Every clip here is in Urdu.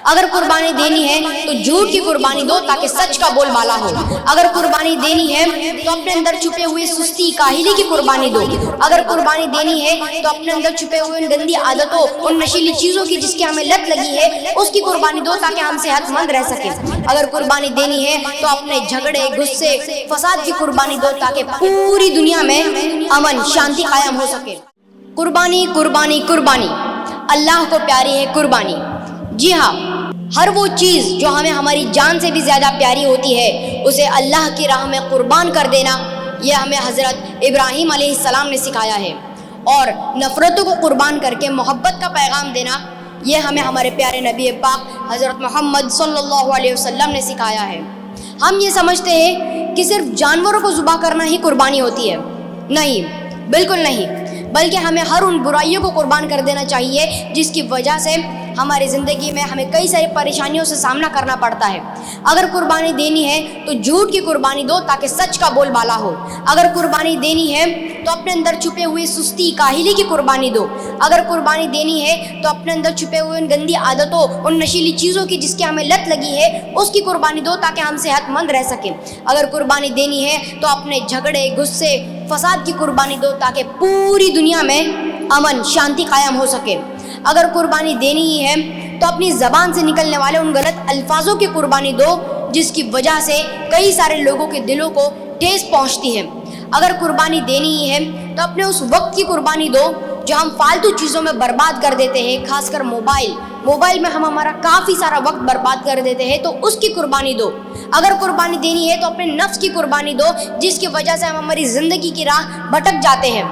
اگر قربانی دینی ہے تو جھوٹ کی قربانی دو تاکہ سچ کا بول بالا ہو۔ اگر قربانی دینی ہے تو اپنے اندر چھپے ہوئے سستی کاہلی کی قربانی دو۔ اگر قربانی دینی ہے تو اپنے اندر چھپے ہوئے ان گندی عادتوں، ان نشیلی چیزوں کی جس کی ہمیں لت لگی ہے، اس کی قربانی دو تاکہ ہم صحت مند رہ سکیں۔ اگر قربانی دینی ہے تو اپنے جھگڑے، غصے، فساد کی قربانی دو تاکہ پوری دنیا میں امن، شانتی قائم ہو سکے۔ قربانی قربانی قربانی، اللہ کو پیاری ہے قربانی۔ جی ہاں، ہر وہ چیز جو ہمیں ہماری جان سے بھی زیادہ پیاری ہوتی ہے اسے اللہ کی راہ میں قربان کر دینا، یہ ہمیں حضرت ابراہیم علیہ السلام نے سکھایا ہے۔ اور نفرتوں کو قربان کر کے محبت کا پیغام دینا، یہ ہمیں ہمارے پیارے نبی پاک حضرت محمد صلی اللہ علیہ وسلم نے سکھایا ہے۔ ہم یہ سمجھتے ہیں کہ صرف جانوروں کو ذبح کرنا ہی قربانی ہوتی ہے، نہیں، بالکل نہیں، بلکہ ہمیں ہر ان برائیوں کو قربان کر دینا چاہیے جس کی وجہ سے ہماری زندگی میں ہمیں کئی ساری پریشانیوں سے سامنا کرنا پڑتا ہے۔ اگر قربانی دینی ہے تو جھوٹ کی قربانی دو تاکہ سچ کا بول بالا ہو۔ اگر قربانی دینی ہے تو اپنے اندر چھپے ہوئے سستی کاہلی کی قربانی دو۔ اگر قربانی دینی ہے تو اپنے اندر چھپے ہوئے ان گندی عادتوں، ان نشیلی چیزوں کی جس کی ہمیں لت لگی ہے، اس کی قربانی دو تاکہ ہم صحت مند رہ سکیں۔ اگر قربانی دینی ہے تو اپنے جھگڑے، غصے، فساد کی قربانی دو تاکہ پوری دنیا میں امن، شانتی قائم ہو سکے۔ اگر قربانی دینی ہی ہے تو اپنی زبان سے نکلنے والے ان غلط الفاظوں کی قربانی دو جس کی وجہ سے کئی سارے لوگوں کے دلوں کو ٹھیس پہنچتی ہے۔ اگر قربانی دینی ہی ہے تو اپنے اس وقت کی قربانی دو جو ہم فالتو چیزوں میں برباد کر دیتے ہیں، خاص کر موبائل میں ہم ہمارا کافی سارا وقت برباد کر دیتے ہیں، تو اس کی قربانی دو۔ اگر قربانی دینی ہے تو اپنے نفس کی قربانی دو جس کی وجہ سے ہم ہماری زندگی کی راہ بھٹک جاتے ہیں۔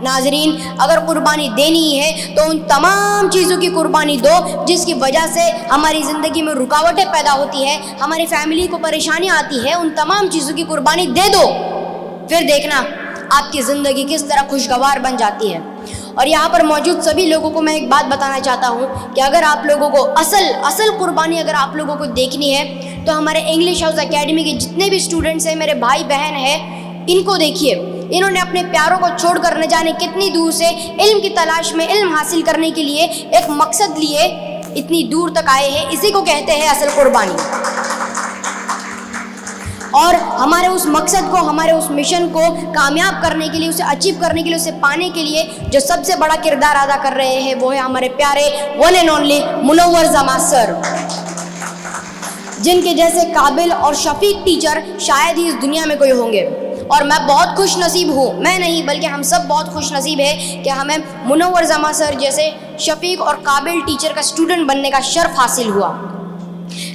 ناظرین، اگر قربانی دینی ہے تو ان تمام چیزوں کی قربانی دو جس کی وجہ سے ہماری زندگی میں رکاوٹیں پیدا ہوتی ہے، ہماری فیملی کو پریشانیاں آتی ہے، ان تمام چیزوں کی قربانی دے دو، پھر دیکھنا آپ کی زندگی کس طرح خوشگوار بن جاتی ہے۔ اور یہاں پر موجود سبھی لوگوں کو میں ایک بات بتانا چاہتا ہوں کہ اگر آپ لوگوں کو اصل قربانی اگر آپ لوگوں کو دیکھنی ہے تو ہمارے انگلش ہاؤس اکیڈمی کے جتنے بھی اسٹوڈنٹس ہیں، میرے بھائی بہن ہیں، ان کو دیکھیے، انہوں نے اپنے پیاروں کو چھوڑ کر نہ جانے کتنی دور سے علم کی تلاش میں علم حاصل کرنے کے لیے ایک مقصد لیے اتنی دور تک آئے ہیں، اسی کو کہتے ہیں اصل قربانی۔ اور ہمارے اس مقصد کو، ہمارے اس مشن کو کامیاب کرنے کے لیے، اسے اچیو کرنے کے لیے، اسے پانے کے لیے جو سب سے بڑا کردار ادا کر رہے ہیں وہ ہے ہمارے پیارے ون اینڈ اونلی منور زماں سر، جن کے جیسے قابل اور شفیق ٹیچر شاید ہی اس دنیا میں کوئی ہوں گے۔ اور میں بہت خوش نصیب ہوں، میں نہیں بلکہ ہم سب بہت خوش نصیب ہیں کہ ہمیں منور زماں سر جیسے شفیق اور قابل ٹیچر کا اسٹوڈنٹ بننے کا شرف حاصل ہوا۔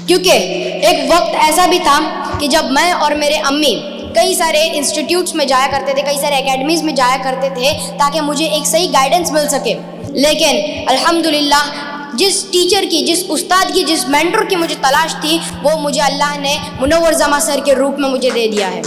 کیونکہ ایک وقت ایسا بھی تھا کہ جب میں اور میرے امی کئی سارے انسٹیٹیوٹس میں جایا کرتے تھے، کئی سارے اکیڈمیز میں جایا کرتے تھے تاکہ مجھے ایک صحیح گائیڈنس مل سکے، لیکن الحمدللہ جس ٹیچر کی، جس استاد کی، جس مینٹر کی مجھے تلاش تھی وہ مجھے اللہ نے منور زماں سر کے روپ میں مجھے دے دیا ہے۔